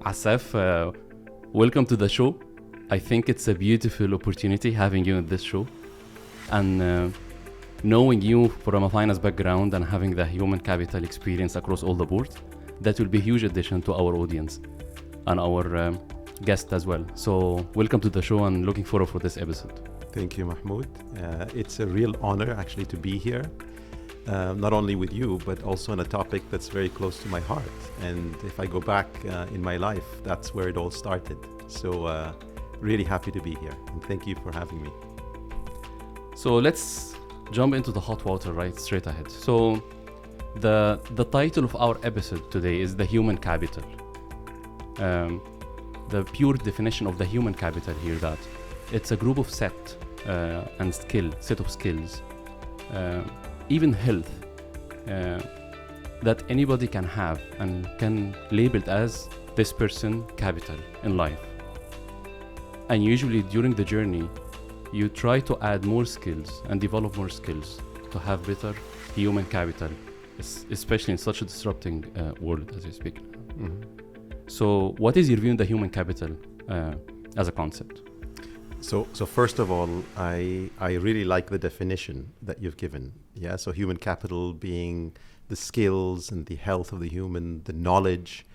Asaf, welcome to the show. I think it's a beautiful opportunity having you in this show. And knowing you from a finance background and having the human capital experience across all the board, that will be a huge addition to our audience and our guest as well. So welcome to the show and looking forward for this episode. Thank you, Mahmoud. It's a real honor actually to be here, not only with you, but also on a topic that's very close to my heart. And if I go back in my life, that's where it all started. So really happy to be here. And thank you for having me. So let's jump into the hot water right straight ahead. So the title of our episode today is the human capital. The pure definition of the human capital here, that it's a group of set of skills, even health, that anybody can have and can label it as this person capital in life. And usually during the journey, you try to add more skills and develop more skills to have better human capital, especially in such a disrupting world as we speak. Mm-hmm. So what is your view on the human capital as a concept? So first of all, I really like the definition that you've given. Yeah. So human capital being the skills and the health of the human, the knowledge.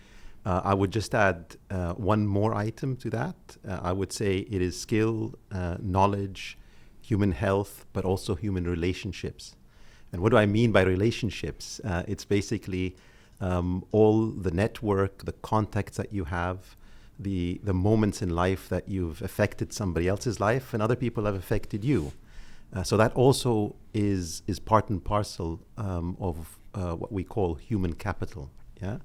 I would just add one more item to that. I would say it is skill, knowledge, human health, but also human relationships. And what do I mean by relationships? It's basically all the network, the contacts that you have, the moments in life that you've affected somebody else's life and other people have affected you. So that also is part and parcel of what we call human capital. Yeah.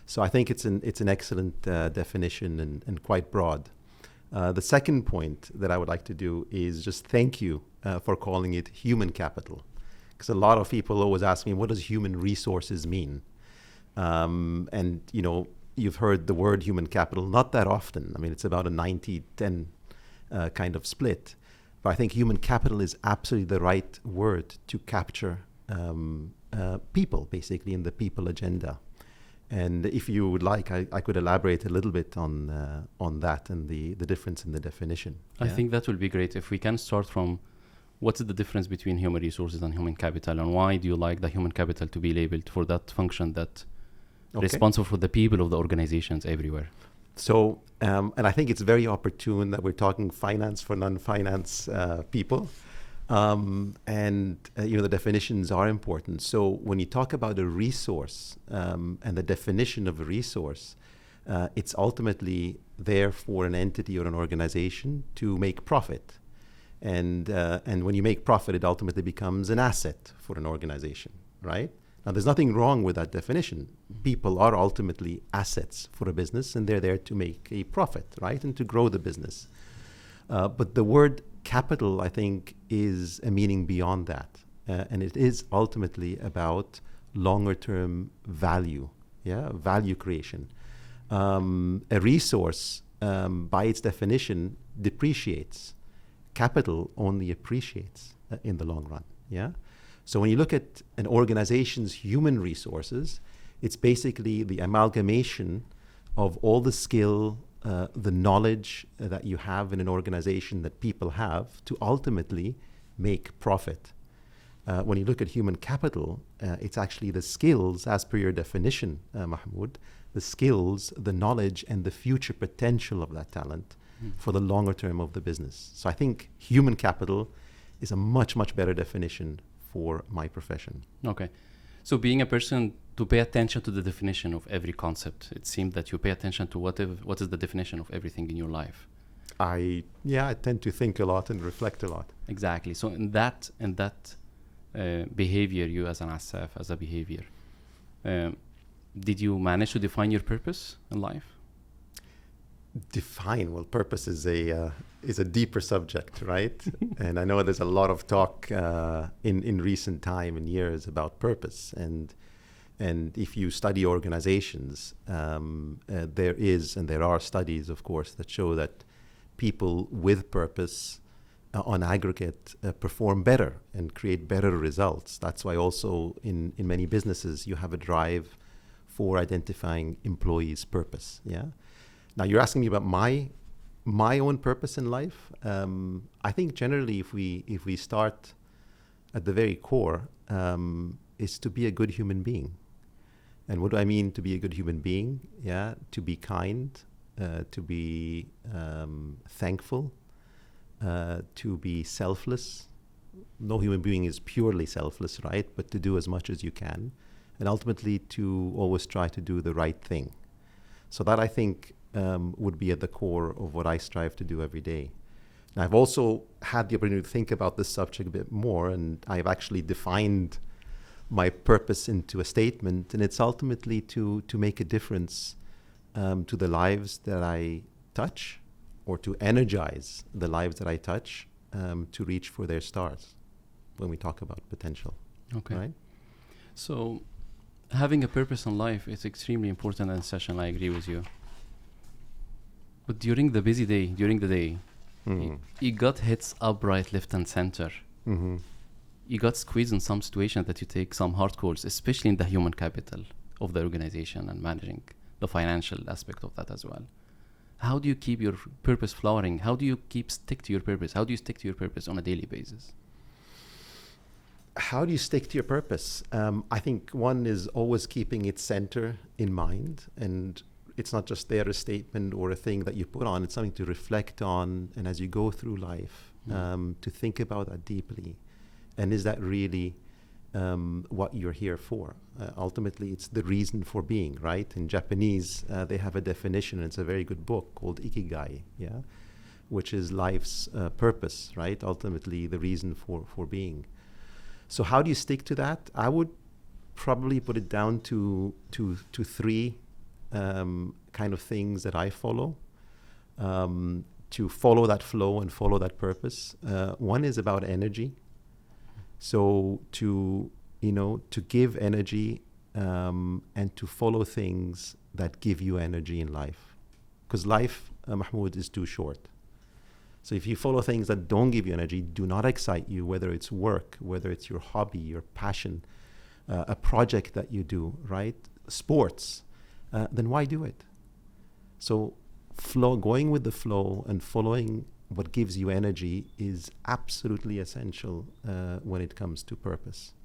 So I think it's an excellent definition and quite broad. The second point that I would like to do is just thank you for calling it human capital, because a lot of people always ask me, what does human resources mean? And you've heard the word human capital not that often. I mean, it's about a 90-10 kind of split. But I think human capital is absolutely the right word to capture people, basically, in the people agenda. And if you would like, I could elaborate a little bit on that and the difference in the definition. I think that will be great if we can start from what's the difference between human resources and human capital, and why do you like the human capital to be labeled for that function that responsible for the people of the organizations everywhere? So, and I think it's very opportune that we're talking finance for non-finance people. The definitions are important. So when you talk about a resource and the definition of a resource, it's ultimately there for an entity or an organization to make profit. And when you make profit, it ultimately becomes an asset for an organization, right? Now, there's nothing wrong with that definition. People are ultimately assets for a business, and they're there to make a profit, right? And to grow the business. But the word capital, I think, is a meaning beyond that. And it is ultimately about longer-term value, value creation. A resource, by its definition, depreciates. Capital only appreciates in the long run, yeah? So when you look at an organization's human resources, it's basically the amalgamation of all the skill, the knowledge that you have in an organization that people have to ultimately make profit. When you look at human capital, it's actually the skills, as per your definition, Mahmoud, the skills, the knowledge, and the future potential of that talent for the longer term of the business. So I think human capital is a much, much better definition for my profession. Okay. So being a person, to pay attention to the definition of every concept, it seems that you pay attention to what is the definition of everything in your life. I tend to think a lot and reflect a lot. Exactly. So in that behavior, you as an Asaf, as a behavior, did you manage to define your purpose in life? Define? Well, purpose is a deeper subject, right? And I know there's a lot of talk in recent time and years about purpose. And if you study organizations, there are studies, of course, that show that people with purpose on aggregate perform better and create better results. That's why also in many businesses you have a drive for identifying employees' purpose. Yeah. Now you're asking me about my own purpose in life. I think generally, if we start at the very core, is to be a good human being. And what do I mean to be a good human being? Yeah, to be kind, to be thankful, to be selfless. No human being is purely selfless, right? But to do as much as you can, and ultimately to always try to do the right thing. So that, I think, would be at the core of what I strive to do every day. Now, I've also had the opportunity to think about this subject a bit more, and I've actually defined my purpose into a statement, and it's ultimately to make a difference to the lives that I touch, or to energize the lives that I touch to reach for their stars when we talk about potential. Okay. Right? So having a purpose in life is extremely important in session. I agree with you. But during the busy day, during the day, you got hits up, right, left, and center. Mm-hmm. You got squeezed in some situations that you take some hard calls, especially in the human capital of the organization and managing the financial aspect of that as well. How do you keep your purpose flowering? How do you stick to your purpose? How do you stick to your purpose on a daily basis? How do you stick to your purpose? I think one is always keeping its center in mind, and it's not just there a statement or a thing that you put on. It's something to reflect on, and as you go through life, to think about that deeply. And is that really what you're here for? Ultimately, it's the reason for being, right? In Japanese, they have a definition, and it's a very good book called Ikigai, yeah, which is life's purpose, right? Ultimately, the reason for being. So how do you stick to that? I would probably put it down to three kind of things that I follow to follow that flow and follow that purpose. One is about energy. So to give energy and to follow things that give you energy in life. Because life, Mahmoud, is too short. So if you follow things that don't give you energy, do not excite you, whether it's work, whether it's your hobby, your passion, a project that you do, right? Sports, then why do it? So going with the flow and following what gives you energy is absolutely essential when it comes to purpose.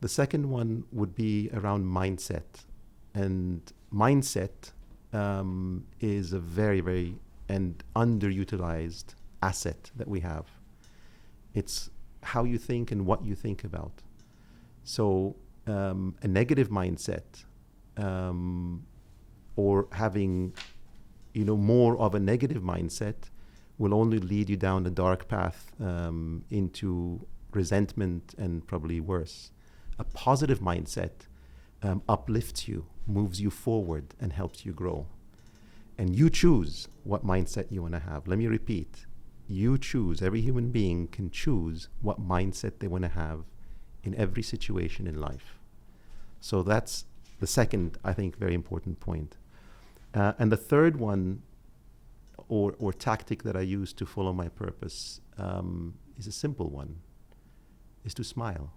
The second one would be around mindset. And mindset is a very, very and underutilized asset that we have. It's how you think and what you think about. So a negative mindset or having more of a negative mindset will only lead you down a dark path into resentment and probably worse. A positive mindset uplifts you, moves you forward, and helps you grow. And you choose what mindset you want to have. Let me repeat. You choose. Every human being can choose what mindset they want to have in every situation in life. So that's the second, I think, very important point. And the third one, or tactic that I use to follow my purpose is a simple one, is to smile.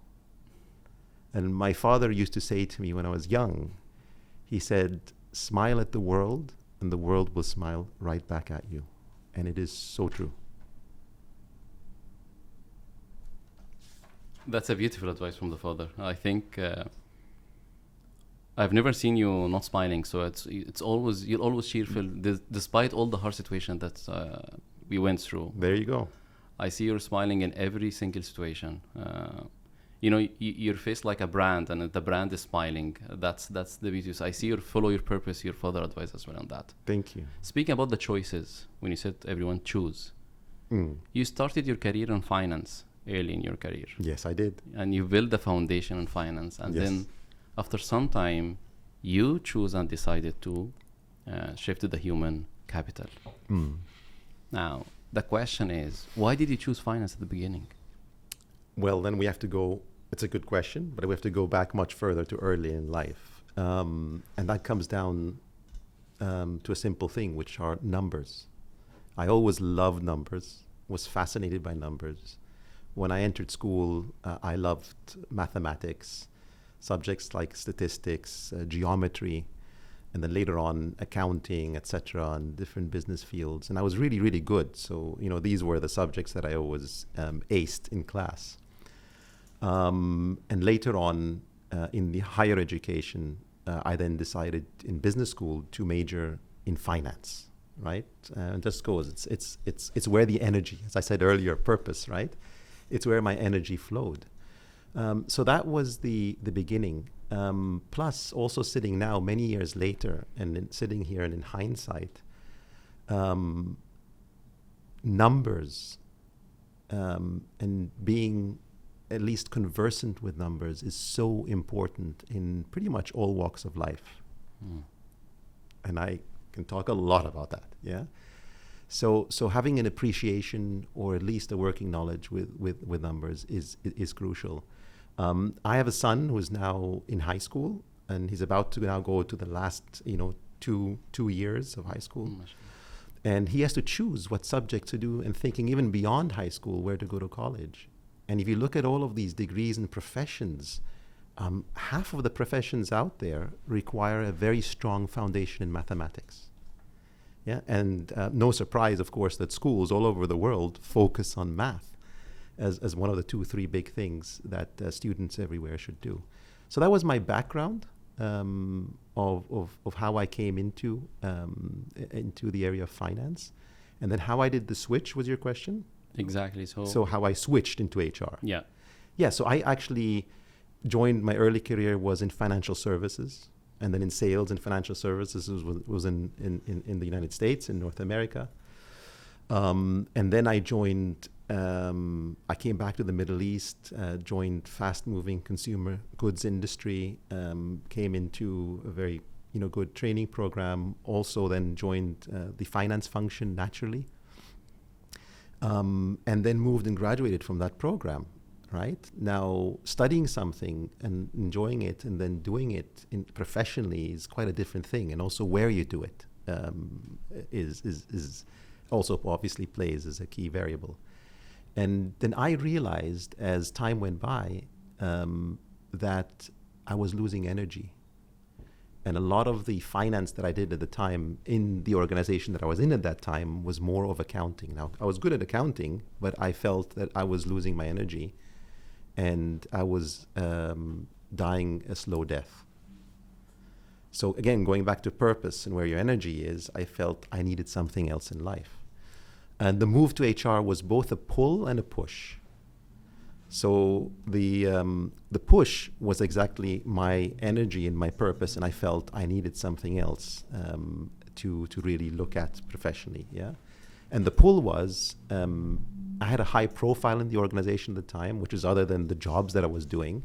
And my father used to say to me when I was young, he said, smile at the world and the world will smile right back at you. And it is so true. That's a beautiful advice from the father. I think I've never seen you not smiling, so it's always, you're always cheerful despite all the hard situation that we went through. There you go. I see you're smiling in every single situation. Your face like a brand, and the brand is smiling. That's the beauty. So I see you follow your purpose. Your father advised as well on that. Thank you. Speaking about the choices, when you said everyone choose, you started your career in finance early in your career. Yes, I did. And you built the foundation in finance, and then after some time, you chose and decided to shift to the human capital. Now, the question is, why did you choose finance at the beginning? Well, then we have to go, it's a good question, but we have to go back much further to early in life. And that comes down to a simple thing, which are numbers. I always loved numbers, was fascinated by numbers. When I entered school, I loved mathematics, subjects like statistics, geometry. and then later on accounting, etc., and different business fields. And I was really, really good. So, these were the subjects that I always aced in class. And later on in the higher education, I then decided in business school to major in finance, right? And just goes, it's where the energy, as I said earlier, purpose, right? It's where my energy flowed. So that was the beginning. Plus, also sitting now, many years later, and sitting here and in hindsight, numbers and being at least conversant with numbers is so important in pretty much all walks of life. And I can talk a lot about that, yeah? So having an appreciation or at least a working knowledge with numbers is crucial. I have a son who's now in high school, and he's about to now go to the last, 2 years of high school. And he has to choose what subject to do, and thinking even beyond high school, where to go to college. And if you look at all of these degrees and professions, half of the professions out there require a very strong foundation in mathematics. Yeah, and no surprise, of course, that schools all over the world focus on math as one of the 2-3 big things that students everywhere should do. So that was my background of how I came into the area of finance. And then how I did the switch was your question? Exactly. So how I switched into HR. Yeah. Yeah, so I actually joined, my early career was in financial services, and then in sales and financial services was in the United States, in North America. And then I joined, I came back to the Middle East, joined fast-moving consumer goods industry, came into a very good training program, also then joined the finance function naturally. And then moved and graduated from that program, right? Now, studying something and enjoying it and then doing it professionally is quite a different thing. And also where you do it is also obviously plays as a key variable. And then I realized as time went by that I was losing energy. And a lot of the finance that I did at the time in the organization that I was in at that time was more of accounting. Now, I was good at accounting, but I felt that I was losing my energy and I was dying a slow death. So again, going back to purpose and where your energy is, I felt I needed something else in life. And the move to HR was both a pull and a push. So the push was exactly my energy and my purpose, and I felt I needed something else to really look at professionally. Yeah, and the pull was I had a high profile in the organization at the time, which is other than the jobs that I was doing.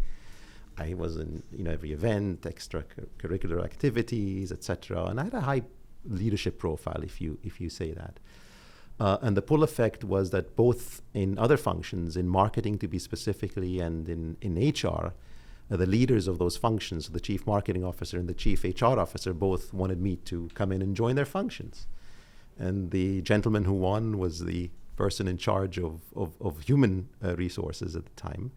I was in every event, extracurricular activities, etc., and I had a high leadership profile, if you say that. And the pull effect was that both in other functions, in marketing to be specifically, and in HR, the leaders of those functions, the chief marketing officer and the chief HR officer, both wanted me to come in and join their functions. And the gentleman who won was the person in charge of human resources at the time.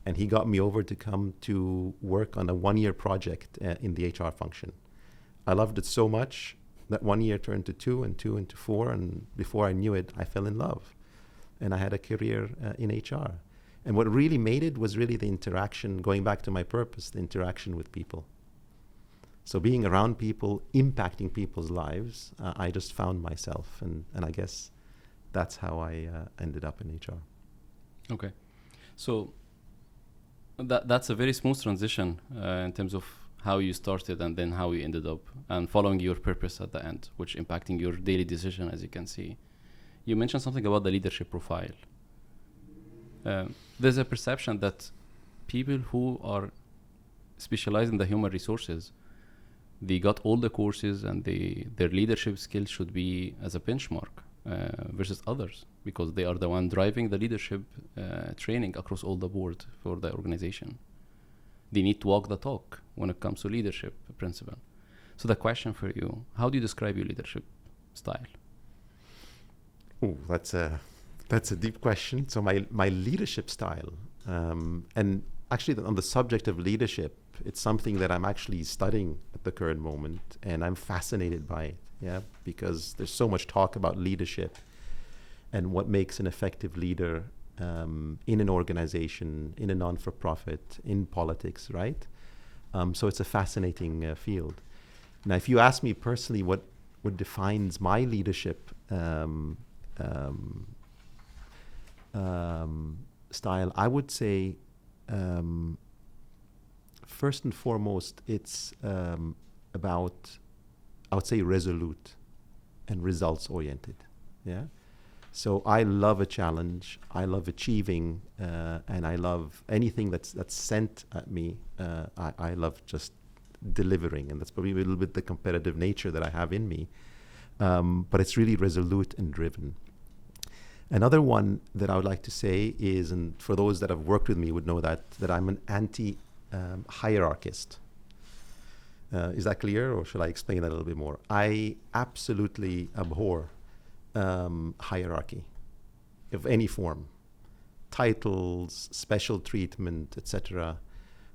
And he got me over to come to work on a 1-year project in the HR function. I loved it so much that 1 year turned to 2 and 2 into 4, and before I knew it, I fell in love. And I had a career in HR. And what really made it was really the interaction, going back to my purpose, the interaction with people. So being around people, impacting people's lives, I just found myself. And I guess that's how I ended up in HR. Okay. So that's a very smooth transition in terms of how you started and then how you ended up and following your purpose at the end, which impacting your daily decision, as you can see. You mentioned something about the leadership profile. There's a perception that people who are specialized in the human resources, they got all the courses and their leadership skills should be as a benchmark versus others, because they are the one driving the leadership training across all the board for the organization. They need to walk the talk when it comes to leadership principle. So the question for you, how do you describe your leadership style? Oh, that's a deep question. So my leadership style, and actually, on the subject of leadership, it's something that I'm actually studying at the current moment, and I'm fascinated by it. Yeah, because there's so much talk about leadership and what makes an effective leader in an organization, in a non-for-profit, in politics, right? So it's a fascinating field. Now, if you ask me personally, what defines my leadership style, I would say, first and foremost, it's about, I would say, resolute and results-oriented. Yeah. So I love a challenge. I love achieving, and I love anything that's sent at me. I love just delivering, and that's probably a little bit the competitive nature that I have in me. But it's really resolute and driven. Another one that I would like to say is, and for those that have worked with me would know that I'm an anti-hierarchist. Is that clear, or should I explain that a little bit more? I absolutely abhor hierarchy of any form, titles, special treatment, etc.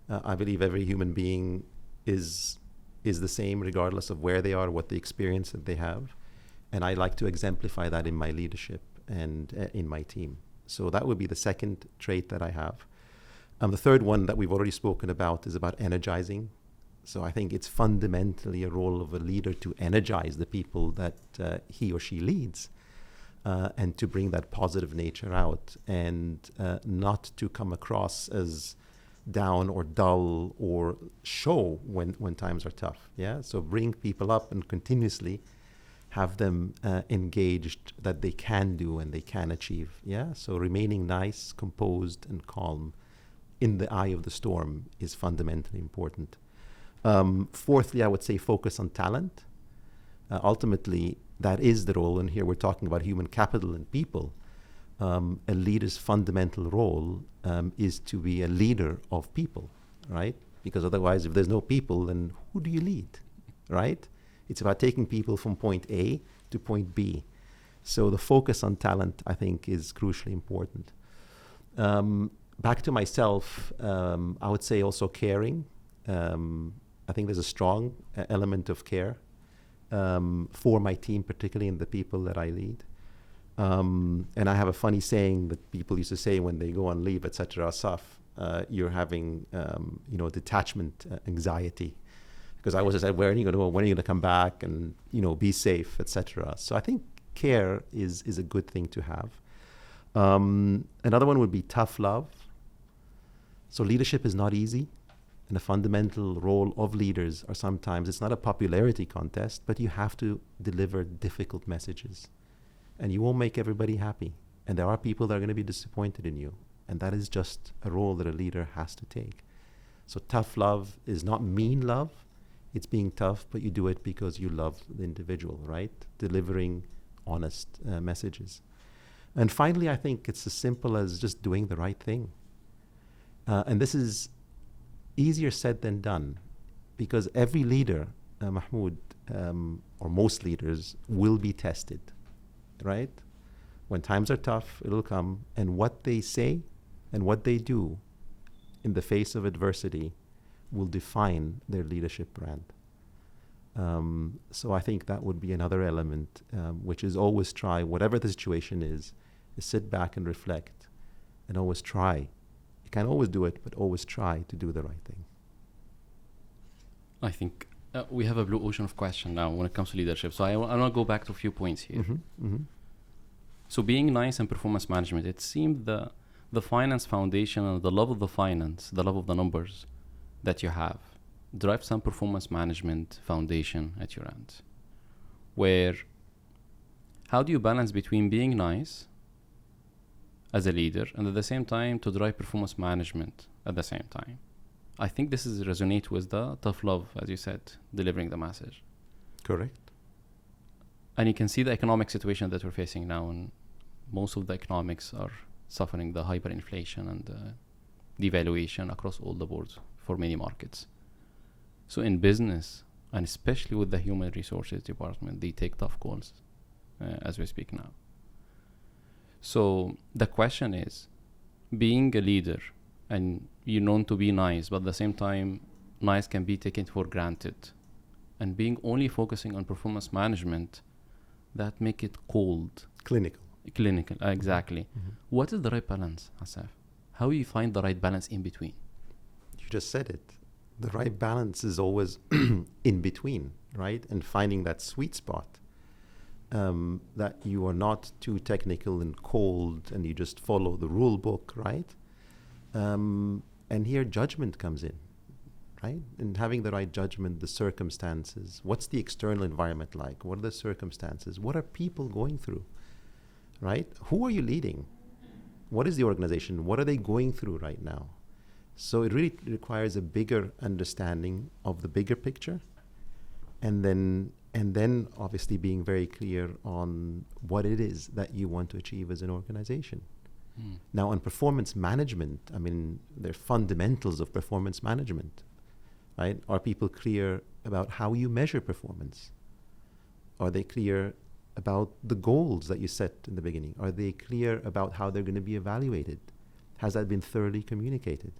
I believe every human being is the same regardless of where they are, what the experience that they have, and I like to exemplify that in my leadership and in my team. So that would be the second trait that I have. The third one that we've already spoken about is about energizing. So I think it's fundamentally a role of a leader to energize the people that he or she leads, and to bring that positive nature out, and not to come across as down or dull or show when times are tough. Yeah. So bring people up and continuously have them engaged that they can do and they can achieve. Yeah. So remaining nice, composed, and calm in the eye of the storm is fundamentally important. Fourthly, I would say focus on talent. Ultimately, that is the role, and here we're talking about human capital and people. A leader's fundamental role is to be a leader of people, right? Because otherwise, if there's no people, then who do you lead, right? It's about taking people from point A to point B. So the focus on talent, I think, is crucially important. Back to myself, I would say also caring. I think there's a strong element of care for my team, particularly in the people that I lead. And I have a funny saying that people used to say when they go on leave, etc., Asaf, you're having, detachment anxiety. Because I always said, when are you going to come back, and, be safe, etc. So I think care is a good thing to have. Another one would be tough love. So leadership is not easy. And the fundamental role of leaders are sometimes, it's not a popularity contest, but you have to deliver difficult messages. And you won't make everybody happy. And there are people that are going to be disappointed in you. And that is just a role that a leader has to take. So tough love is not mean love. It's being tough, but you do it because you love the individual, right? Delivering honest messages. And finally, I think it's as simple as just doing the right thing. And this is easier said than done, because every leader, Mahmoud, or most leaders, will be tested, right? When times are tough, it'll come, and what they say and what they do in the face of adversity will define their leadership brand. So I think that would be another element, which is always try, whatever the situation is sit back and reflect, and always try. You can't always do it, but always try to do the right thing. I think we have a blue ocean of questions now when it comes to leadership. So I want to go back to a few points here. So being nice and performance management, it seemed the finance foundation and the love of the finance, the love of the numbers that you have, drive some performance management foundation at your end. Where, how do you balance between being nice as a leader and at the same time to drive performance management at the same time? I think this is resonate with the tough love, as you said, delivering the message. Correct. And you can see the economic situation that we're facing now, and most of the economics are suffering the hyperinflation and devaluation across all the boards for many markets. So in business, and especially with the human resources department, they take tough calls as we speak now. So the question is, being a leader, and you're known to be nice, but at the same time, nice can be taken for granted. And being only focusing on performance management, that make it cold. Clinical. Exactly. Mm-hmm. What is the right balance, Asaf? How do you find the right balance in between? You just said it. The right balance is always in between, right? And finding that sweet spot. That you are not too technical and cold and you just follow the rule book, right? And here judgment comes in, right? And having the right judgment, the circumstances. What's the external environment like? What are the circumstances? What are people going through, right? Who are you leading? What is the organization? What are they going through right now? So it really requires a bigger understanding of the bigger picture, and then obviously being very clear on what it is that you want to achieve as an organization. Now, on performance management, I mean, there are fundamentals of performance management, right? Are people clear about how you measure performance? Are they clear about the goals that you set in the beginning? Are they clear about how they're going to be evaluated? Has that been thoroughly communicated?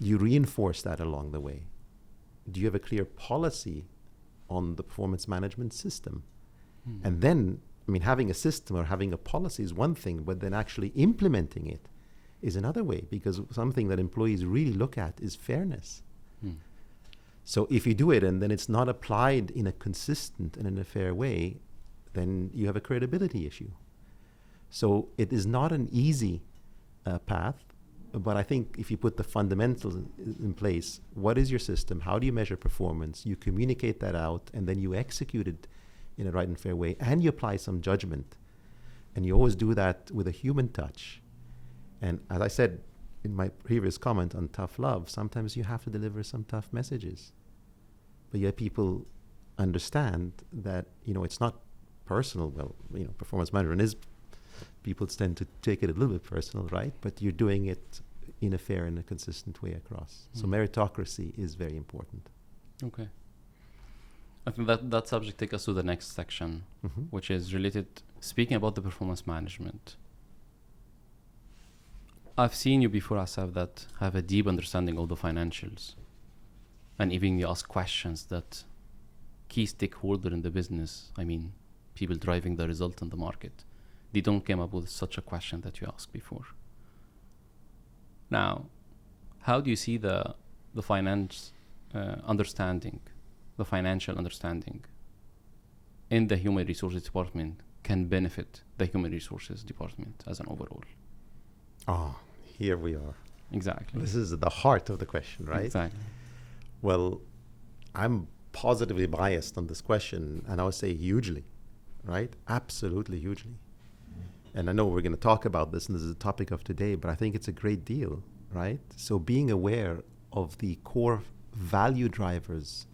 Do you reinforce that along the way? Do you have a clear policy on the performance management system? And then, I mean, having a system or having a policy is one thing, but then actually implementing it is another way, because something that employees really look at is fairness. So if you do it and then it's not applied in a consistent and in a fair way, then you have a credibility issue. So it is not an easy path, but I think if you put the fundamentals in place, what is your system? How do you measure performance? You communicate that out, and then you execute it in a right and fair way, and you apply some judgment. And you always do that with a human touch. And as I said in my previous comment on tough love, sometimes you have to deliver some tough messages. But yet people understand that, it's not personal. Well, performance management is, people tend to take it a little bit personal, right? But you're doing it in a fair and a consistent way across. So meritocracy is very important. Okay. I think that subject takes us to the next section, which is related, speaking about the performance management. I've seen you before, Asaf, that have a deep understanding of the financials. And even you ask questions that key stakeholder in the business, I mean, people driving the result in the market, they don't come up with such a question that you asked before. Now, how do you see the finance understanding, the financial understanding in the human resources department can benefit the human resources department as an overall? Oh, here we are. Exactly. This is the heart of the question, right? Exactly. Well, I'm positively biased on this question, and I would say hugely, right? Absolutely hugely. And I know we're going to talk about this, and this is the topic of today, but I think it's a great deal, right? So being aware of the core value drivers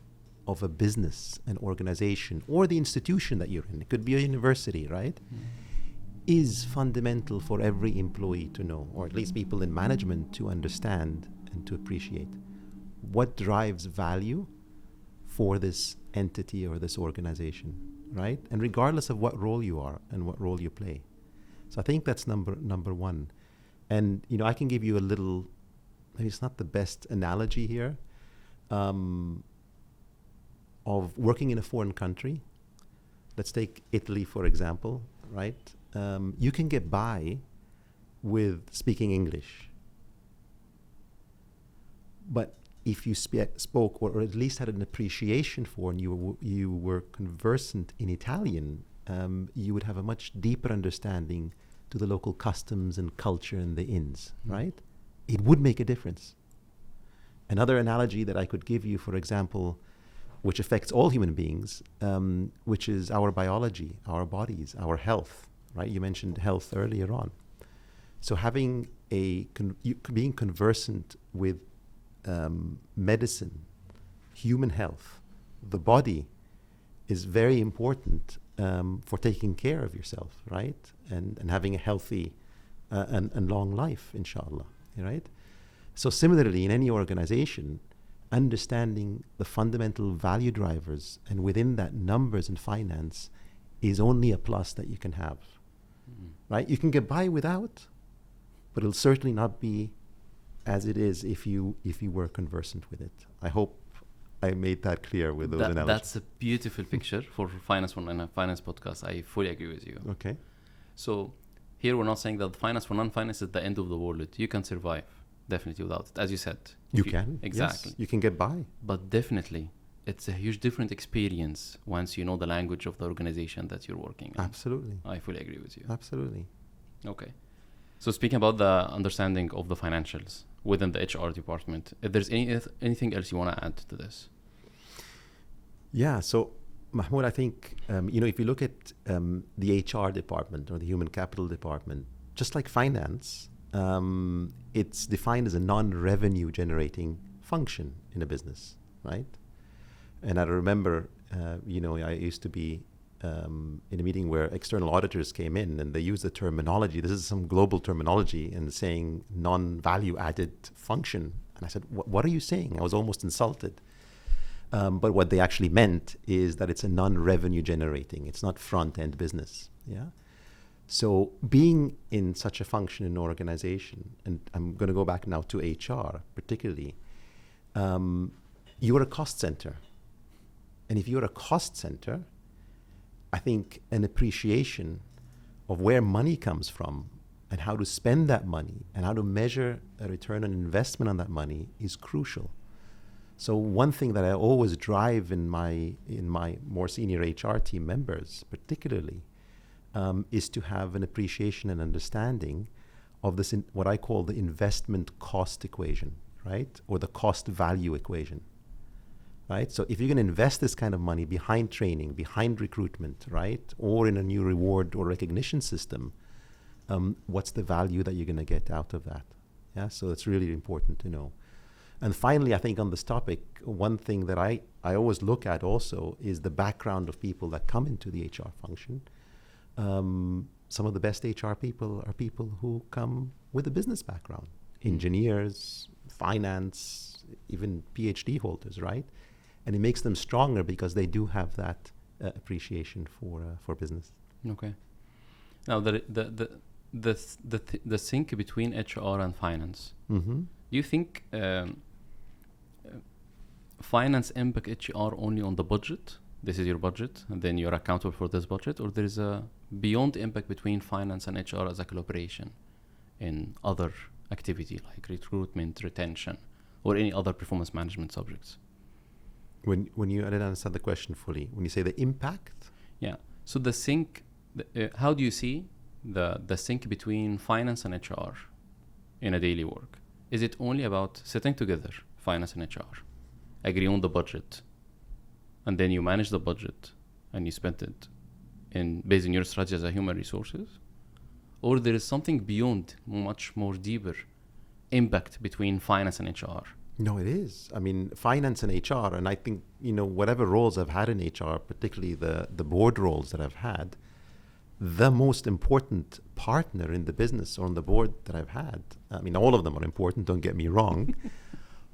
of a business, an organization, or the institution that you're in, it could be a university, right? Is fundamental for every employee to know, or at least people in management to understand and to appreciate. What drives value for this entity or this organization, right? And regardless of what role you are and what role you play. So I think that's number one. And, I can give you a little, maybe it's not the best analogy here, of working in a foreign country. Let's take Italy, for example, right? You can get by with speaking English. But if you spoke or at least had an appreciation for, and you were conversant in Italian, you would have a much deeper understanding to the local customs and culture and the inns, right? It would make a difference. Another analogy that I could give you, for example, which affects all human beings, which is our biology, our bodies, our health, right? You mentioned health earlier on. So having being conversant with medicine, human health, the body is very important for taking care of yourself, right? And having a healthy and long life, inshallah, right? So similarly, in any organization, understanding the fundamental value drivers, and within that numbers and finance, is only a plus that you can have, right? You can get by without, but it'll certainly not be as it is if you were conversant with it. I hope I made that clear with those analogies. That's a beautiful picture for Finance One and a Finance podcast. I fully agree with you. Okay. So here we're not saying that Finance for non-finance is the end of the world. You can survive, definitely, without it. As you said. You can. Exactly. Yes, you can get by. But definitely, it's a huge different experience once you know the language of the organization that you're working in. Absolutely. I fully agree with you. Absolutely. Okay. So speaking about the understanding of the financials within the HR department, if there's anything else you want to add to this? Yeah, so Mahmoud, I think, if you look at the HR department or the human capital department, just like finance, it's defined as a non-revenue generating function in a business, right? And I remember, I used to be in a meeting where external auditors came in and they used the terminology. This is some global terminology and saying non-value added function. And I said, what are you saying? I was almost insulted. But what they actually meant is that it's a non-revenue generating. It's not front-end business. Yeah. So being in such a function in an organization, and I'm going to go back now to HR particularly, you're a cost center. And if you're a cost center, I think an appreciation of where money comes from and how to spend that money and how to measure a return on investment on that money is crucial. So one thing that I always drive in my more senior HR team members particularly is to have an appreciation and understanding of this, what I call the investment cost equation, right? Or the cost value equation. Right? So if you're going to invest this kind of money behind training, behind recruitment, right? Or in a new reward or recognition system, what's the value that you're going to get out of that? Yeah, so it's really important to know. And finally, I think on this topic, one thing that I always look at also is the background of people that come into the HR function. Some of the best HR people are people who come with a business background. Engineers, finance, even PhD holders, right? And it makes them stronger because they do have that appreciation for business. Okay. Now the sync between HR and finance. Mm-hmm. Do you think finance impact HR only on the budget? This is your budget, and then you're accountable for this budget, or there is a beyond impact between finance and HR as a collaboration in other activity like recruitment, retention, or any other performance management subjects? I didn't understand the question fully. When you say the impact? Yeah. So the sync, how do you see the sync between finance and HR in a daily work? Is it only about sitting together, finance and HR, agree on the budget, and then you manage the budget and you spend it based on your strategy as a human resources? Or there is something beyond, much more deeper impact between finance and HR? No, it is. I mean, finance and HR, and I think, whatever roles I've had in HR, particularly the board roles that I've had, the most important partner in the business or on the board that I've had, I mean, all of them are important, don't get me wrong,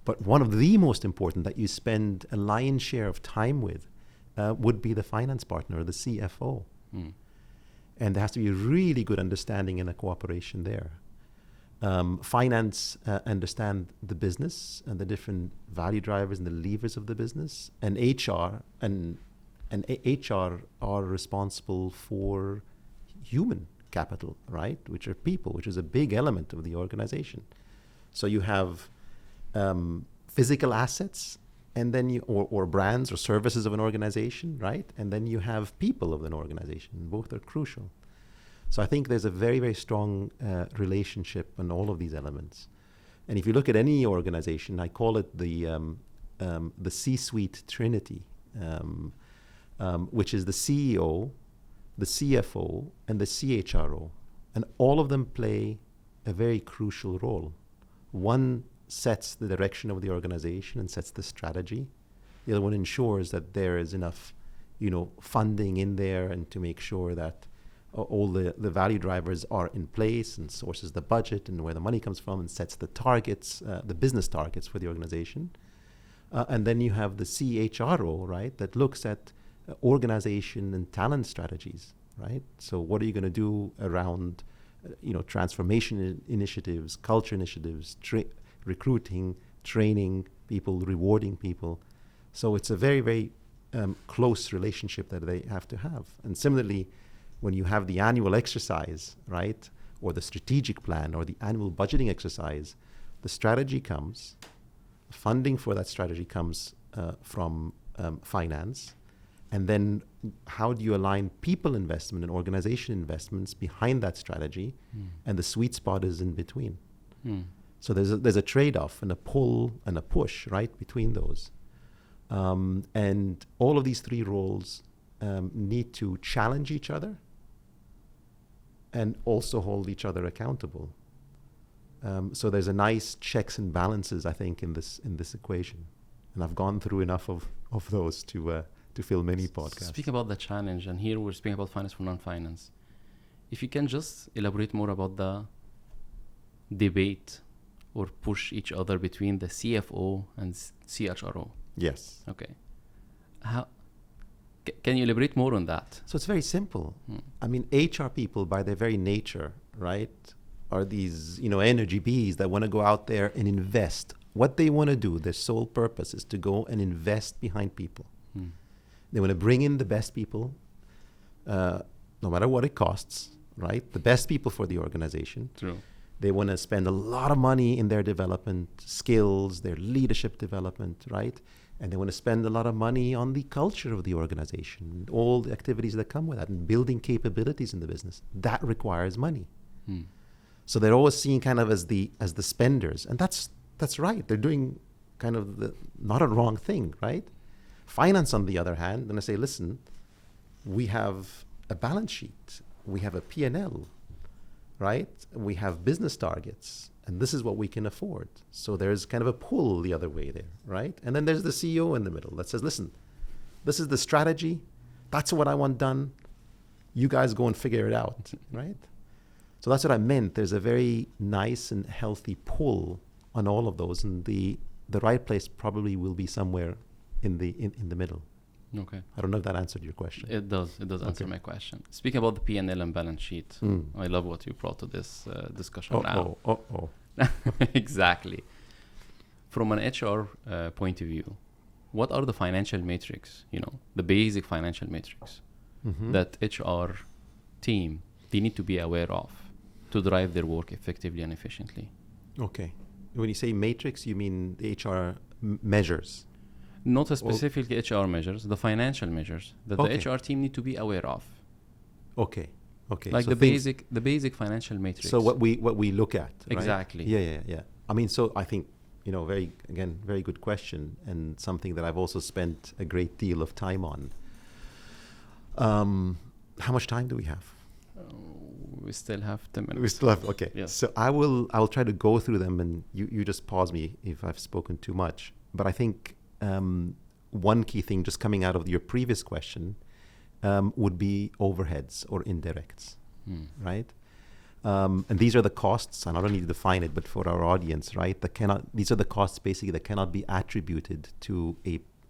but one of the most important that you spend a lion's share of time with would be the finance partner or the CFO. Mm. And there has to be a really good understanding and a cooperation there. Finance understand the business and the different value drivers and the levers of the business, and HR HR are responsible for human capital, right? Which are people, which is a big element of the organization. So you have physical assets, and then or brands or services of an organization, right? And then you have people of an organization. Both are crucial. So I think there's a very, very strong relationship on all of these elements. And if you look at any organization, I call it the C-suite trinity, which is the CEO, the CFO, and the CHRO. And all of them play a very crucial role. One sets the direction of the organization and sets the strategy. The other one ensures that there is enough, funding in there, and to make sure that all the value drivers are in place, and sources the budget and where the money comes from, and sets the targets, the business targets for the organization. And then you have the CHRO, right, that looks at organization and talent strategies, right? So what are you going to do around, transformation initiatives, culture initiatives, recruiting, training people, rewarding people. So it's a very, very close relationship that they have to have. And similarly, when you have the annual exercise, right, or the strategic plan or the annual budgeting exercise, the strategy comes, funding for that strategy comes from finance. And then how do you align people investment and organization investments behind that strategy? And the sweet spot is in between. So there's a trade-off and a pull and a push, right, between those. And all of these three roles need to challenge each other and also hold each other accountable. So there's a nice checks and balances, I think, in this equation. And I've gone through enough of those to fill many podcasts. Speaking about the challenge, and here we're speaking about finance for non-finance. If you can just elaborate more about the debate or push each other between the CFO and CHRO. Yes. Okay. How can you elaborate more on that? So it's very simple. I mean, HR people, by their very nature, right, are these, energy bees that want to go out there and invest. What they want to do, their sole purpose is to go and invest behind people. They want to bring in the best people, no matter what it costs, right? The best people for the organization. True. They want to spend a lot of money in their development skills, their leadership development, right? And they want to spend a lot of money on the culture of the organization, all the activities that come with that, and building capabilities in the business. That requires money. So they're always seen kind of as the spenders, and that's right. They're doing kind of not a wrong thing, right? Finance, on the other hand, then I say, listen, we have a balance sheet, we have a P&L, right? We have business targets, and this is what we can afford. So there's kind of a pull the other way there, right? And then there's the CEO in the middle that says, listen, this is the strategy. That's what I want done. You guys go and figure it out, right? So that's what I meant. There's a very nice and healthy pull on all of those, and the right place probably will be somewhere in the middle. Okay. I don't know if that answered your question. It does answer my question. Speaking about the P&L and balance sheet, I love what you brought to this discussion now. Exactly. From an HR point of view, what are the financial metrics, the basic financial metrics that HR team, they need to be aware of to drive their work effectively and efficiently? Okay. When you say matrix, you mean the HR measures? Not specifically HR measures, the financial measures that the HR team need to be aware of. Okay. Like so the basic financial matrix. So what we look at. Right? Exactly. Yeah. I mean, so I think, very good question, and something that I've also spent a great deal of time on. How much time do we have? We still have 10 minutes. We still have, okay. Yes. So I'll try to go through them, and you just pause me if I've spoken too much. But I think one key thing just coming out of your previous question would be overheads or indirects, right? And these are the costs, and I don't need to define it, but for our audience, right? These are the costs basically that cannot be attributed to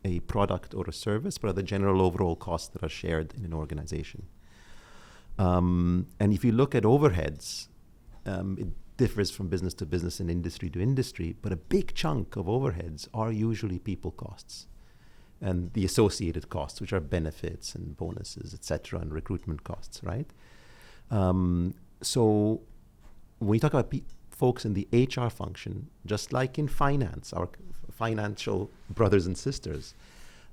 a product or a service, but are the general overall costs that are shared in an organization. And if you look at overheads, it differs from business to business and industry to industry, but a big chunk of overheads are usually people costs and the associated costs, which are benefits and bonuses, et cetera, and recruitment costs, right? So when you talk about folks in the HR function, just like in finance, our financial brothers and sisters,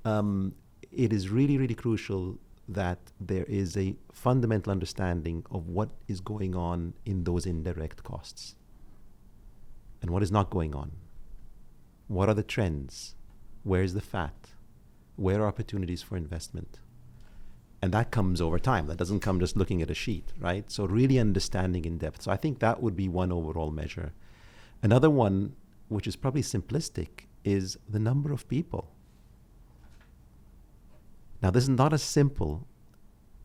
it is really, really crucial that there is a fundamental understanding of what is going on in those indirect costs and what is not going on. What are the trends? Where is the fat? Where are opportunities for investment? And that comes over time. That doesn't come just looking at a sheet, right? So really understanding in depth. So I think that would be one overall measure. Another one, which is probably simplistic, is the number of people. Now, this is not as simple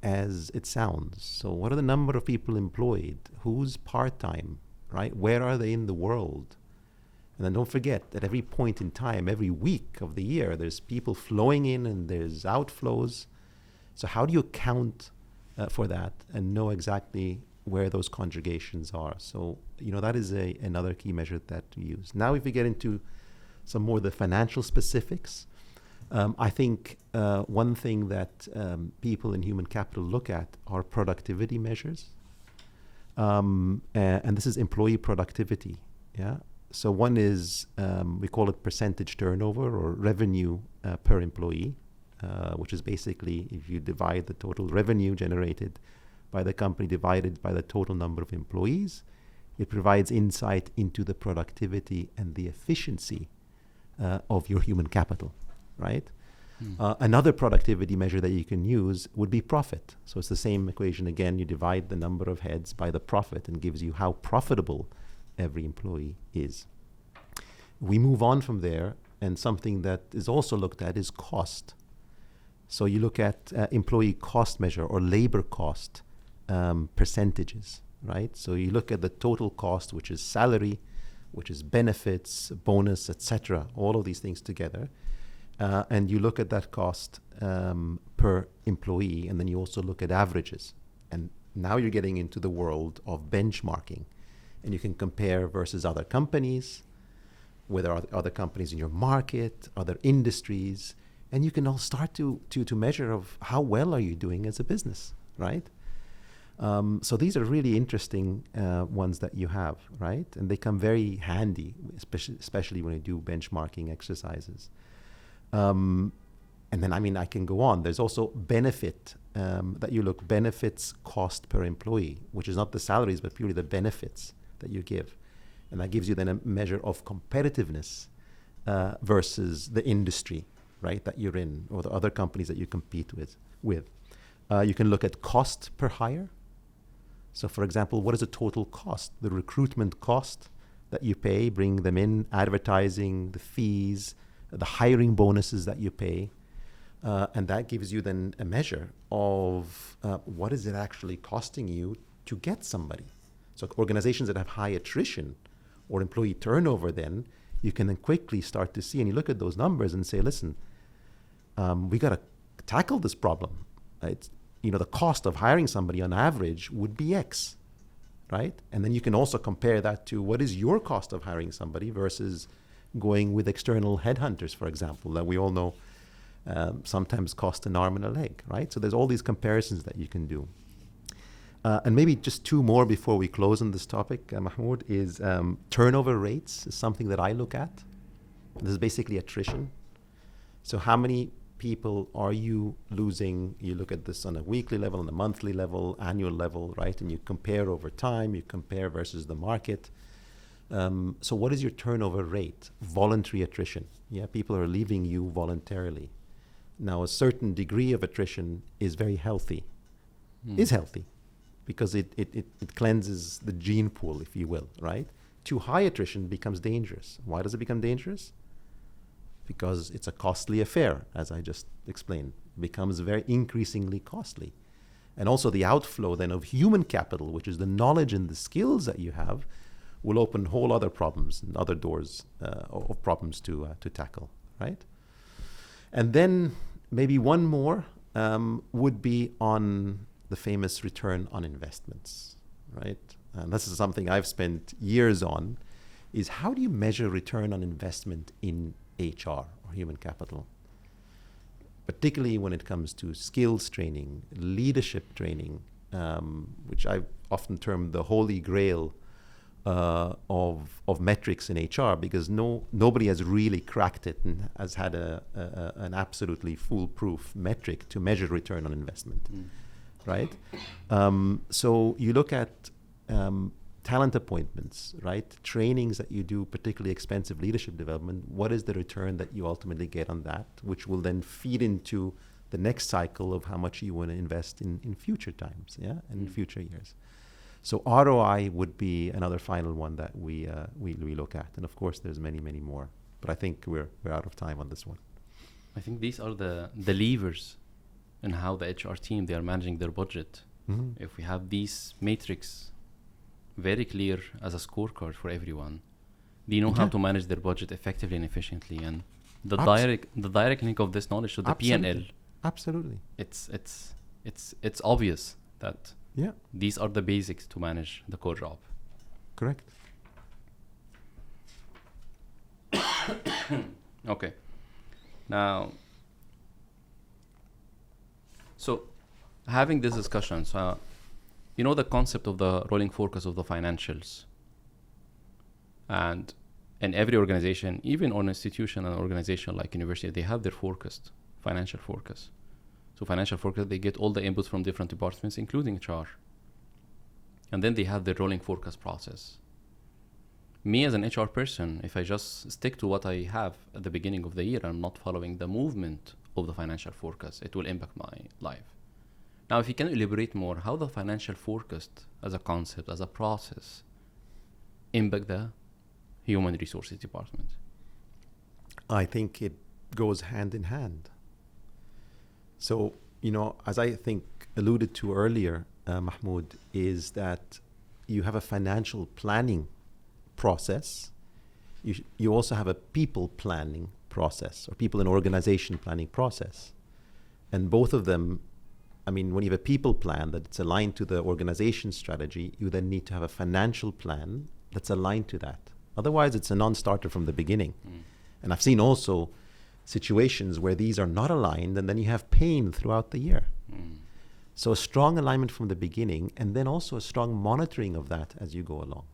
as it sounds. So what are the number of people employed? Who's part-time, right? Where are they in the world? And then don't forget that every point in time, every week of the year, there's people flowing in and there's outflows. So how do you account for that and know exactly where those conjugations are. So, that is another key measure that we use. Now, if we get into some more of the financial specifics, I think one thing that people in human capital look at are productivity measures. And this is employee productivity. Yeah. So one is, we call it percentage turnover or revenue per employee, which is basically if you divide the total revenue generated by the company divided by the total number of employees, it provides insight into the productivity and the efficiency of your human capital, right? Another productivity measure that you can use would be profit. So it's the same equation again. You divide the number of heads by the profit and gives you how profitable every employee is. We move on from there, and something that is also looked at is cost. So you look at employee cost measure or labor cost percentages, right? So you look at the total cost, which is salary, which is benefits, bonus, etc., all of these things together. And you look at that cost per employee, and then you also look at averages. And now you're getting into the world of benchmarking. And you can compare versus other companies, whether other companies in your market, other industries, and you can all start to measure of how well are you doing as a business, right? So these are really interesting ones that you have, right? And they come very handy, especially when you do benchmarking exercises. And then, I can go on. There's also benefit that you look, benefits cost per employee, which is not the salaries, but purely the benefits that you give. And that gives you then a measure of competitiveness versus the industry, right, that you're in, or the other companies that you compete with. You can look at cost per hire. So, for example, what is the total cost? The recruitment cost that you pay, bring them in, advertising, the fees, the hiring bonuses that you pay. And that gives you then a measure of what is it actually costing you to get somebody. So organizations that have high attrition or employee turnover, then you can then quickly start to see, and you look at those numbers and say, listen, we got to tackle this problem. It's, the cost of hiring somebody on average would be X, right? And then you can also compare that to what is your cost of hiring somebody versus going with external headhunters, for example, that we all know sometimes cost an arm and a leg, right? So there's all these comparisons that you can do. And maybe just two more before we close on this topic, Mahmoud, is turnover rates is something that I look at. This is basically attrition. So how many people are you losing? You look at this on a weekly level, on a monthly level, annual level, right? And you compare over time, you compare versus the market. So what is your turnover rate? Voluntary attrition. Yeah, people are leaving you voluntarily. Now, a certain degree of attrition is very healthy, is healthy, because it cleanses the gene pool, if you will, right? Too high attrition becomes dangerous. Why does it become dangerous? Because it's a costly affair, as I just explained. It becomes very increasingly costly. And also the outflow then of human capital, which is the knowledge and the skills that you have, will open whole other problems and other doors of problems to tackle, right? And then maybe one more would be on the famous return on investments, right? And this is something I've spent years on, is how do you measure return on investment in HR or human capital? Particularly when it comes to skills training, leadership training, which I've often termed the holy grail of metrics in HR, because nobody has really cracked it and has had an absolutely foolproof metric to measure return on investment, right? So you look at talent appointments, right? Trainings that you do, particularly expensive leadership development. What is the return that you ultimately get on that, which will then feed into the next cycle of how much you want to invest in future times, yeah, and in future years. So ROI would be another final one that we look at, and of course there's many more. But I think we're out of time on this one. I think these are the levers in how the HR team, they are managing their budget. Mm-hmm. If we have these matrix very clear as a scorecard for everyone, they know how to manage their budget effectively and efficiently, and the direct link of this knowledge to the P&L. Absolutely. It's obvious that Yeah, These are the basics to manage the core job. correct. Okay. Now, so having this discussion, so you know the concept of the rolling forecast of the financials, and in every organization, even on institution and organization like university, they have their forecast, financial forecast. So financial forecast, they get all the inputs from different departments, including HR, and then they have the rolling forecast process. Me as an HR person, if I just stick to what I have at the beginning of the year and not following the movement of the financial forecast, it will impact my life. Now, if you can elaborate more how the financial forecast as a concept, as a process, impact the human resources department. I think it goes hand in hand. So, as I think alluded to earlier, Mahmoud, is that you have a financial planning process. You also have a people planning process, or people and organization planning process. And both of them, when you have a people plan that's aligned to the organization strategy, you then need to have a financial plan that's aligned to that. Otherwise, it's a non-starter from the beginning. And I've seen also situations where these are not aligned, and then you have pain throughout the year. So a strong alignment from the beginning, and then also a strong monitoring of that as you go along.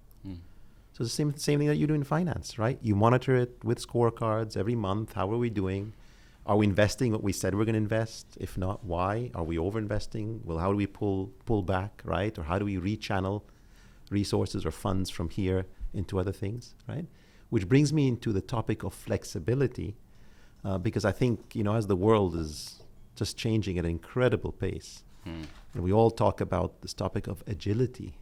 So the same thing that you do in finance, right? You monitor it with scorecards every month. How are we doing? Are we investing what we said we're going to invest? If not, why? Are we over-investing? Well, how do we pull back, right? Or how do we rechannel resources or funds from here into other things, right? Which brings me into the topic of flexibility, because I think, as the world is just changing at an incredible pace, and we all talk about this topic of agility,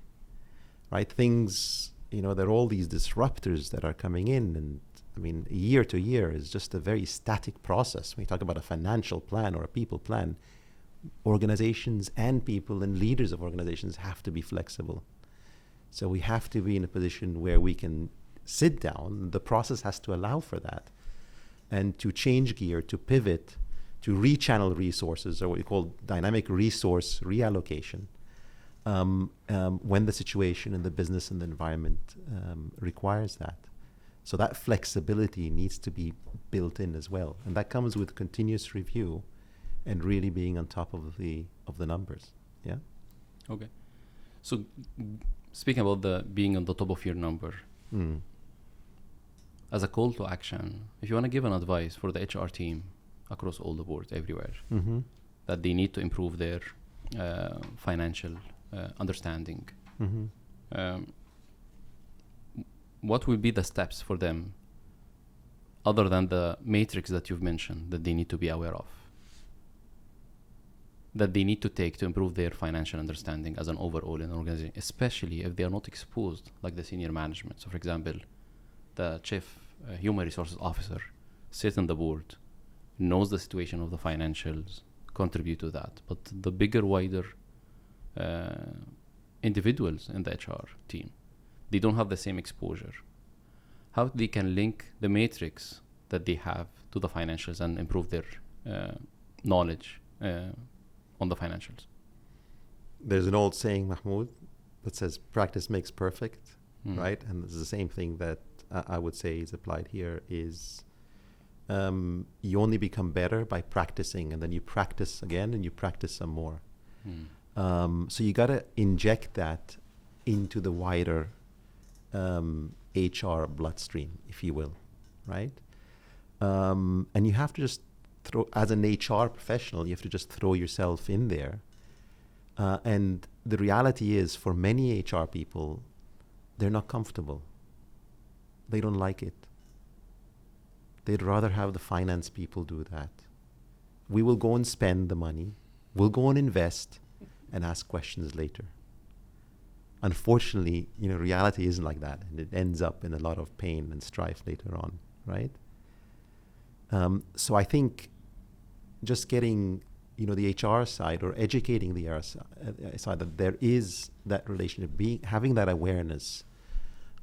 right? Things, there are all these disruptors that are coming in, and year to year is just a very static process. When you talk about a financial plan or a people plan, organizations and people and leaders of organizations have to be flexible. So we have to be in a position where we can sit down. The process has to allow for that, and to change gear, to pivot, to rechannel resources, or what we call dynamic resource reallocation, when the situation and the business and the environment requires that. So that flexibility needs to be built in as well, and that comes with continuous review and really being on top of the numbers. Yeah. Okay. So speaking about the being on the top of your number, as a call to action, if you want to give an advice for the HR team across all the board, everywhere, that they need to improve their financial understanding, what will be the steps for them other than the matrix that you've mentioned that they need to be aware of, that they need to take to improve their financial understanding as an overall in an organization, especially if they are not exposed like the senior management? So for example, the chief human resources officer sits on the board, knows the situation of the financials, contribute to that, but the bigger, wider individuals in the HR team, they don't have the same exposure. How they can link the matrix that they have to the financials and improve their knowledge on the financials? There's an old saying, Mahmoud, that says practice makes perfect, right? And this is the same thing that I would say is applied here, is you only become better by practicing, and then you practice again and you practice some more. So you got to inject that into the wider HR bloodstream, if you will, right? And you have to just throw, as an HR professional, you have to just throw yourself in there. And the reality is, for many HR people, they're not comfortable. They don't like it. They'd rather have the finance people do that. We will go and spend the money. We'll go and invest and ask questions later. Unfortunately, reality isn't like that, and it ends up in a lot of pain and strife later on, right? So I think just getting, the HR side, or educating the HR side, that there is that relationship, having that awareness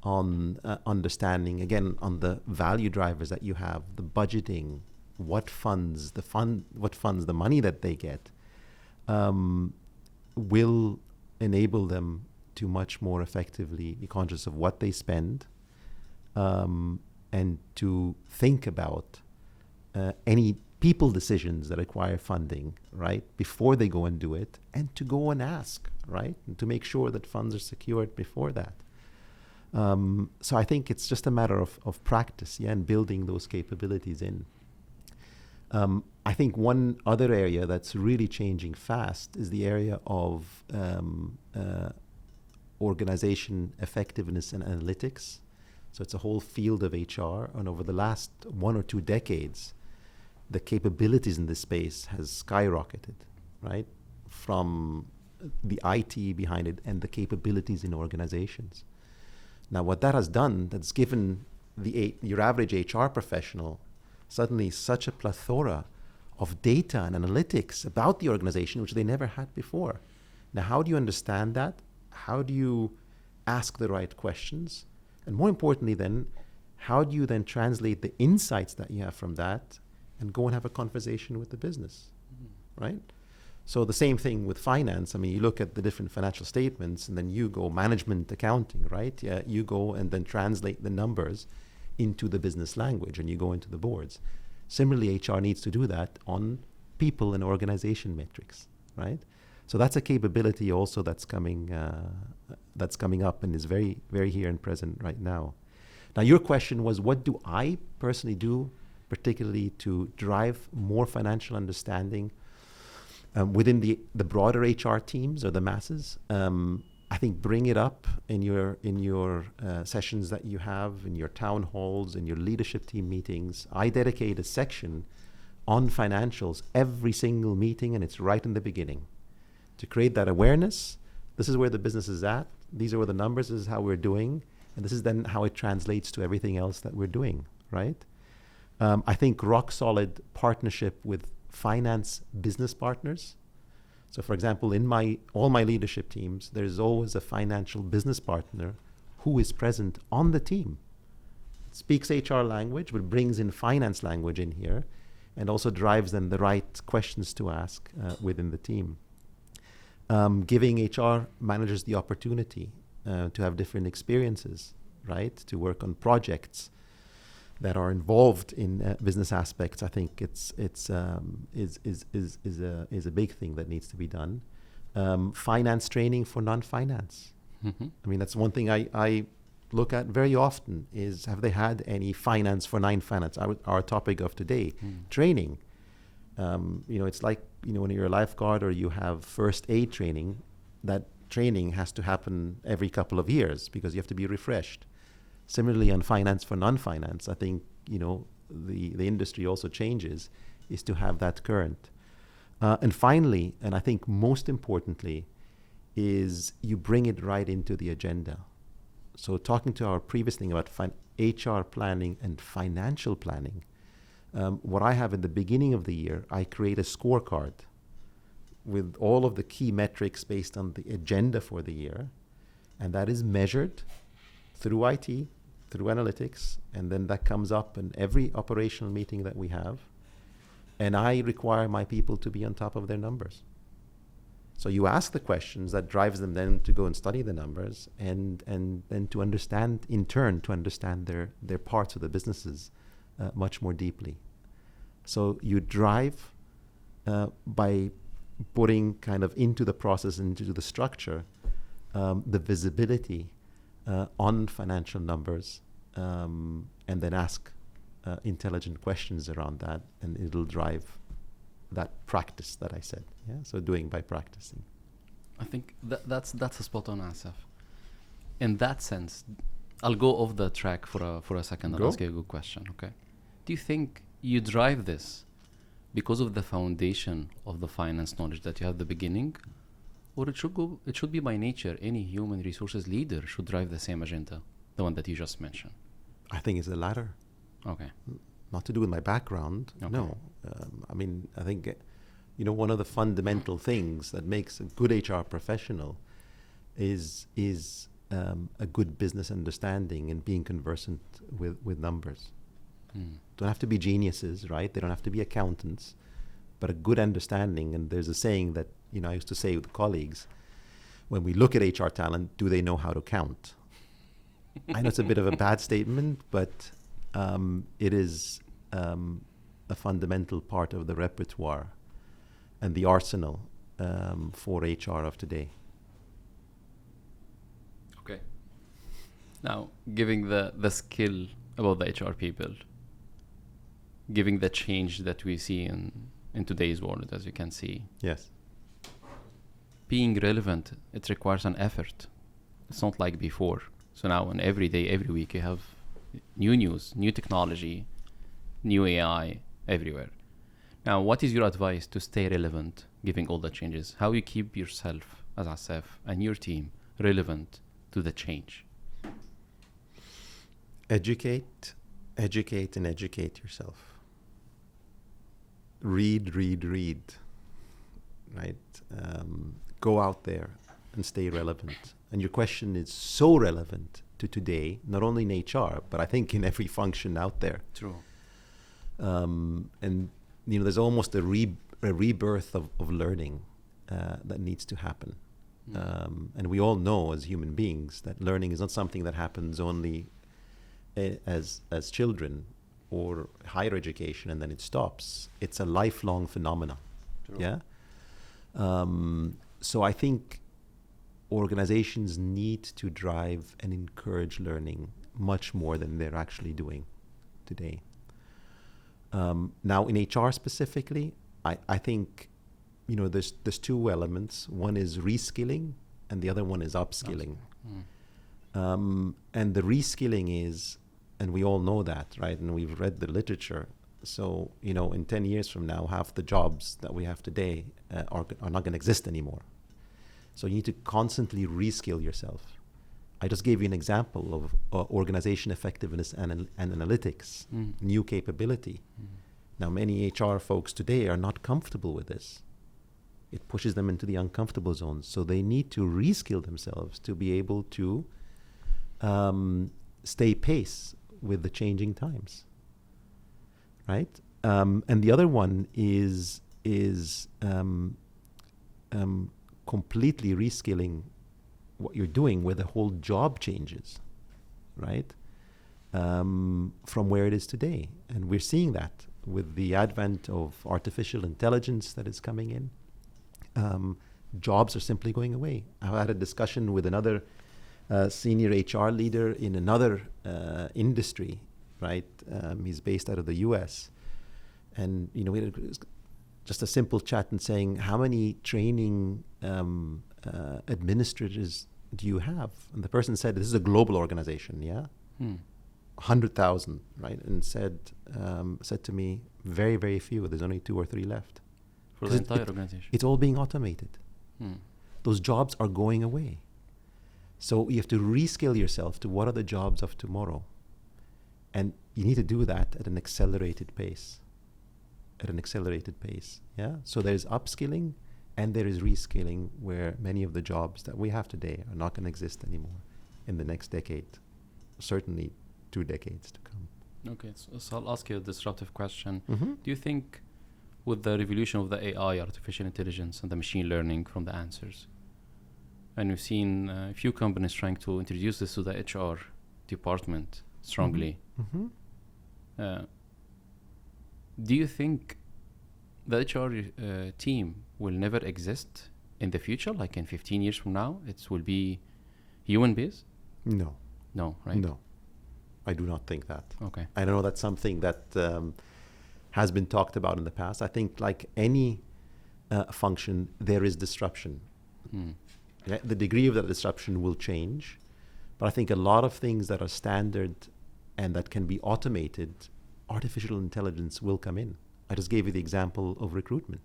on understanding, again, on the value drivers that you have, the budgeting, what funds the money that they get will enable them to much more effectively be conscious of what they spend, and to think about any people decisions that require funding, right, before they go and do it, and to go and ask, right, and to make sure that funds are secured before that. So I think it's just a matter of practice, yeah, and building those capabilities in. I think one other area that's really changing fast is the area of organization effectiveness and analytics. So it's a whole field of HR, and over the last 1 or 2 decades, the capabilities in this space has skyrocketed, right? From the IT behind it and the capabilities in organizations. Now, what that has done, that's given your average HR professional suddenly such a plethora of data and analytics about the organization, which they never had before. Now, how do you understand that? How do you ask the right questions? And more importantly then, how do you then translate the insights that you have from that and go and have a conversation with the business, right? So the same thing with finance. I mean, you look at the different financial statements and then you go management accounting, right? Yeah, you go and then translate the numbers into the business language and you go into the boards. Similarly, HR needs to do that on people and organization metrics, right? So that's a capability also that's coming up and is very, very here and present right now. Now, your question was, what do I personally do, particularly to drive more financial understanding within the broader HR teams or the masses? I think bring it up in your sessions that you have, in your town halls, in your leadership team meetings. I dedicate a section on financials every single meeting, and it's right in the beginning. To create that awareness, this is where the business is at, these are where the numbers, this is how we're doing, and this is then how it translates to everything else that we're doing, right? I think rock solid partnership with finance business partners. So for example, in all my leadership teams, there's always a financial business partner who is present on the team. Speaks HR language, but brings in finance language in here, and also drives them the right questions to ask within the team. Giving HR managers the opportunity to have different experiences, right? To work on projects that are involved in business aspects. I think is a big thing that needs to be done. Finance training for non-finance. Mm-hmm. I mean, that's one thing I look at very often is, have they had any finance for non-finance? Our topic of today, training. It's like, when you're a lifeguard or you have first aid training, that training has to happen every couple of years because you have to be refreshed. Similarly, on finance for non-finance, I think, the industry also changes, is to have that current. And finally, and I think most importantly, is you bring it right into the agenda. So talking to our previous thing about HR planning and financial planning, what I have in the beginning of the year, I create a scorecard with all of the key metrics based on the agenda for the year, and that is measured through IT, through analytics, and then that comes up in every operational meeting that we have, and I require my people to be on top of their numbers. So you ask the questions that drives them then to go and study the numbers and then to understand, in turn, to understand their parts of the businesses much more deeply. So you drive by putting kind of into the process, into the structure, the visibility on financial numbers, and then ask intelligent questions around that, and it'll drive that practice that I said. Yeah, so doing by practicing. I think that's a spot on answer. In that sense, I'll go off the track for a second and ask you a good question. Okay, do you think you drive this because of the foundation of the finance knowledge that you have at the beginning, or it should be by nature? Any human resources leader should drive the same agenda, the one that you just mentioned. I think it's the latter. Okay. Not to do with my background. Okay. No. I think, one of the fundamental things that makes a good HR professional is a good business understanding and being conversant with numbers. Don't have to be geniuses, right? They don't have to be accountants, but a good understanding. And there's a saying that, I used to say with colleagues, when we look at HR talent, do they know how to count? I know it's a bit of a bad statement, but it is a fundamental part of the repertoire and the arsenal for HR of today. Okay. Now, giving the skill about the HR people, giving the change that we see in today's world, as you can see. Yes. Being relevant, it requires an effort. It's not like before. So now, and every day, every week, you have new news, new technology, new AI everywhere. Now, what is your advice to stay relevant, given all the changes? How you keep yourself as Asaf and your team relevant to the change? Educate, and educate yourself. Read, right? Go out there and stay relevant. And your question is so relevant to today, not only in HR, but I think in every function out there. True. And there's almost a rebirth of learning that needs to happen. And we all know as human beings that learning is not something that happens only as children or higher education and then it stops. It's a lifelong phenomenon. True. Yeah. So I think organizations need to drive and encourage learning much more than they're actually doing today. Now in HR specifically, I think there's two elements. One is reskilling and the other one is upskilling. And the reskilling is, and we all know that, right? And we've read the literature. So, in 10 years from now, half the jobs that we have today are not going to exist anymore. So you need to constantly reskill yourself. I just gave you an example of organization effectiveness and analytics, new capability. Now, many HR folks today are not comfortable with this. It pushes them into the uncomfortable zone. So they need to reskill themselves to be able to stay pace with the changing times, right? And the other one is completely reskilling what you're doing where the whole job changes, right? From where it is today. And we're seeing that with the advent of artificial intelligence that is coming in. Jobs are simply going away. I had a discussion with another senior HR leader in another industry, right? He's based out of the US. And, we had just a simple chat and saying, how many training administrators do you have? And the person said, this is a global organization, yeah? 100,000, right? And said to me, very, very few. There's only 2 or 3 left. For the entire organization? It's all being automated. Those jobs are going away. So you have to reskill yourself to what are the jobs of tomorrow. And you need to do that at an accelerated pace. Yeah. So there's upskilling and there is reskilling where many of the jobs that we have today are not going to exist anymore in the next decade, certainly 2 decades to come. Okay, so I'll ask you a disruptive question. Do you think with the revolution of the AI, artificial intelligence, and the machine learning from the answers, and we've seen a few companies trying to introduce this to the HR department strongly, do you think the HR team will never exist in the future, like in 15 years from now? It will be human-based? No. No, right? No. I do not think that. Okay. I know that's something that has been talked about in the past. I think like any function, there is disruption. Yeah, the degree of that disruption will change. But I think a lot of things that are standard and that can be automated, artificial intelligence will come in. I just gave you the example of recruitment.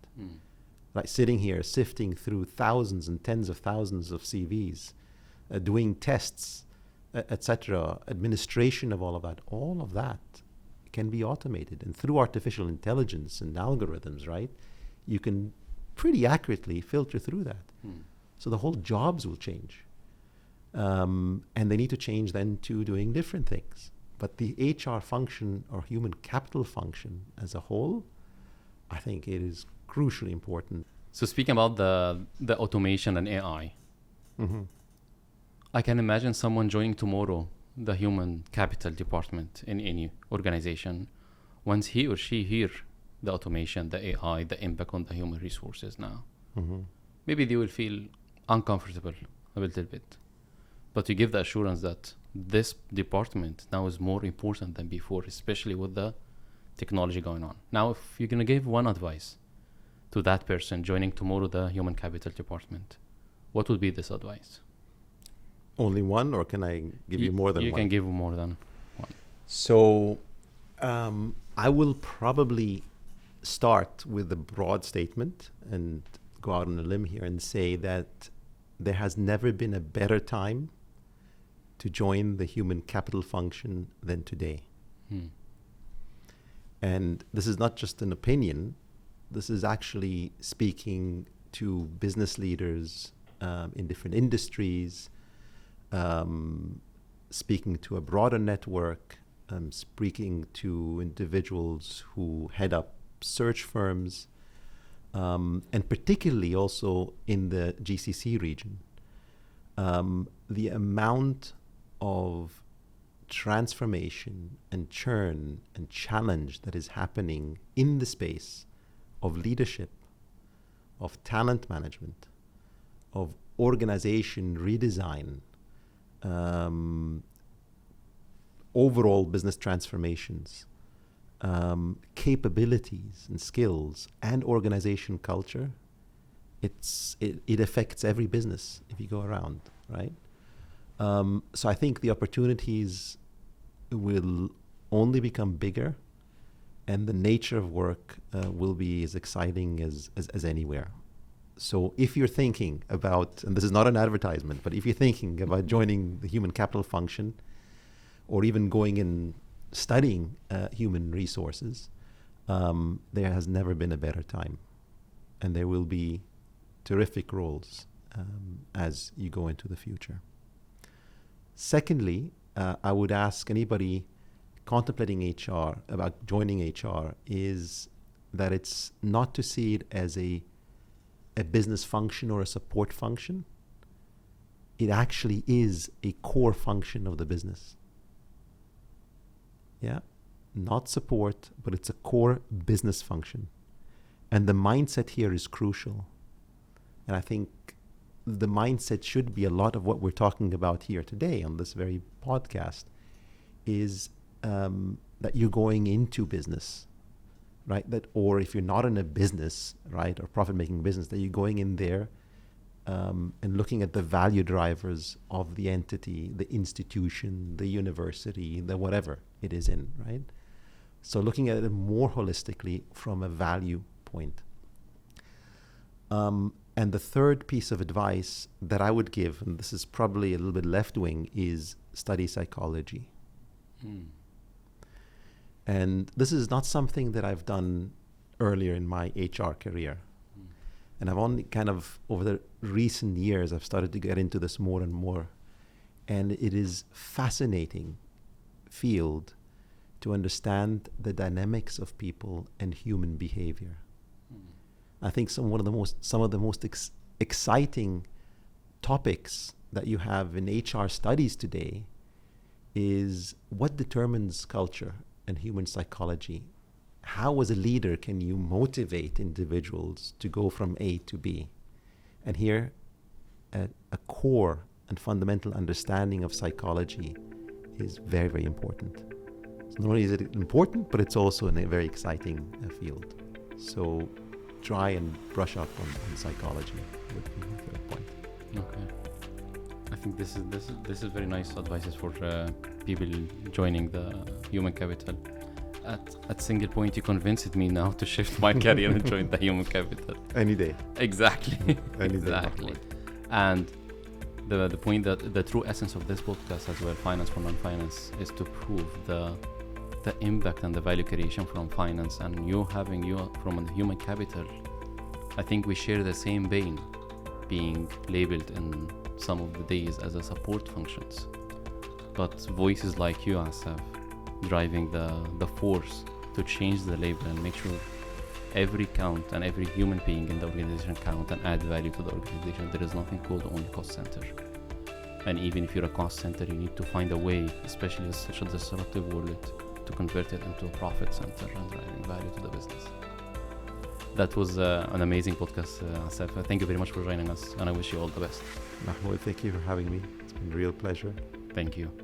Like sitting here, sifting through thousands and tens of thousands of CVs, doing tests, etc., administration of all of that can be automated. And through artificial intelligence and algorithms, right, you can pretty accurately filter through that. So the whole jobs will change. And they need to change then to doing different things. But the HR function or human capital function as a whole, I think it is crucially important. So speaking about the automation and AI, Mm-hmm. I can imagine someone joining tomorrow the human capital department in any organization. Once he or she hear the automation, the AI, the impact on the human resources now, Mm-hmm. maybe they will feel uncomfortable a little bit. But you give the assurance that this department now is more important than before, especially with the technology going on. Now, if you're going to give one advice to that person joining tomorrow the human capital department, what would be this advice? Only one, or can I give you more than you one? can give more than one. So I will probably start with a broad statement and go out on a limb here and say that there has never been a better time to join the human capital function than today. And this is not just an opinion. This is actually speaking to business leaders in different industries, speaking to a broader network, speaking to individuals who head up search firms, and particularly also in the GCC region. The amount of transformation and churn and challenge that is happening in the space of leadership, of talent management, of organization redesign, overall business transformations, capabilities and skills, and organization culture, it affects every business if you go around, right? So I think the opportunities will only become bigger, and the nature of work will be as exciting as anywhere. So if you're thinking about, and this is not an advertisement, but if you're thinking about joining the human capital function, or even going and studying human resources, there has never been a better time. And there will be terrific roles as you go into the future. Secondly, I would ask anybody contemplating HR about joining HR is that it's not to see it as a business function or a support function. It actually is a core function of the business. Yeah, not support, but it's a core business function. And the mindset here is crucial. And I think the mindset should be a lot of what we're talking about here today on this very podcast is that you're going into business, right? That, or if you're not in a business, right, or profit-making business, that you're going in there and looking at the value drivers of the entity, the institution, the university, the whatever it is in, right? So looking at it more holistically from a value point. And the third piece of advice that I would give, and this is probably a little bit left-wing, is study psychology. And this is not something that I've done earlier in my HR career. And I've only kind of, over the recent years, I've started to get into this more and more. And it is fascinating field to understand the dynamics of people and human behavior. I think some of the most exciting topics that you have in HR studies today is what determines culture and human psychology. How, as a leader, can you motivate individuals to go from A to B? And here, a core and fundamental understanding of psychology is very, very important. So not only is it important, but it's also in a very exciting field. So try and brush up on psychology would be my third point. Okay. I think this is very nice advices for people joining the human capital. At single point, you convinced me now to shift my career and join the human capital. Any day. Exactly. Any exactly. Day. And the point that the true essence of this podcast as well, finance for non-finance, is to prove the impact and the value creation from finance, and you from the human capital. I think we share the same vein, being labeled in some of the days as a support functions, but voices like you, Asaf, driving the force to change the label and make sure every count and every human being in the organization count and add value to the organization. There is nothing called only cost center. And even if you're a cost center, you need to find a way, especially in such a disruptive world, to convert it into a profit center and driving value to the business. That was an amazing podcast, Asaf. Thank you very much for joining us, and I wish you all the best. Mahmoud, thank you for having me. It's been a real pleasure. Thank you.